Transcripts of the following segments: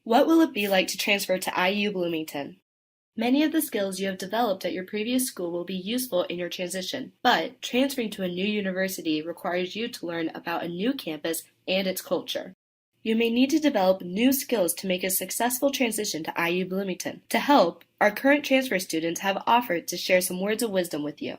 What will it be like to transfer to IU Bloomington? Many of the skills you have developed at your previous school will be useful in your transition, but transferring to a new university requires you to learn about a new campus and its culture. You may need to develop new skills to make a successful transition to IU Bloomington. To help, our current transfer students have offered to share some words of wisdom with you.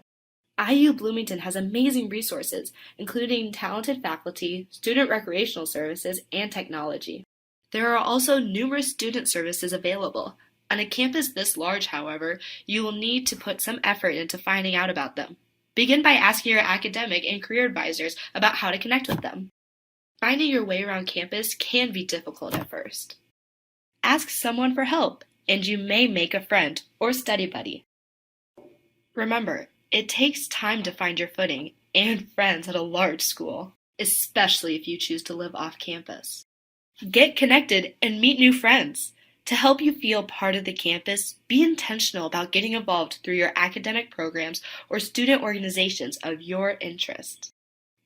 IU Bloomington has amazing resources, including talented faculty, student recreational services, and technology. There are also numerous student services available. On a campus this large, however, you will need to put some effort into finding out about them. Begin by asking your academic and career advisors about how to connect with them. Finding your way around campus can be difficult at first. Ask someone for help, and you may make a friend or study buddy. Remember, it takes time to find your footing and friends at a large school, especially if you choose to live off campus. Get connected and meet new friends. To help you feel part of the campus, be intentional about getting involved through your academic programs or student organizations of your interest.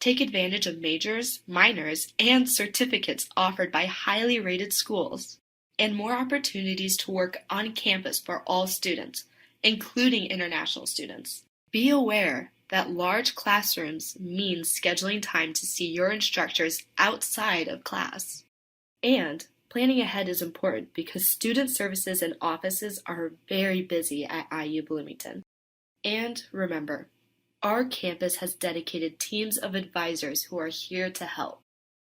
Take advantage of majors, minors, and certificates offered by highly rated schools, and more opportunities to work on campus for all students, including international students. Be aware that large classrooms mean scheduling time to see your instructors outside of class. And planning ahead is important because student services and offices are very busy at IU Bloomington. And remember, our campus has dedicated teams of advisors who are here to help.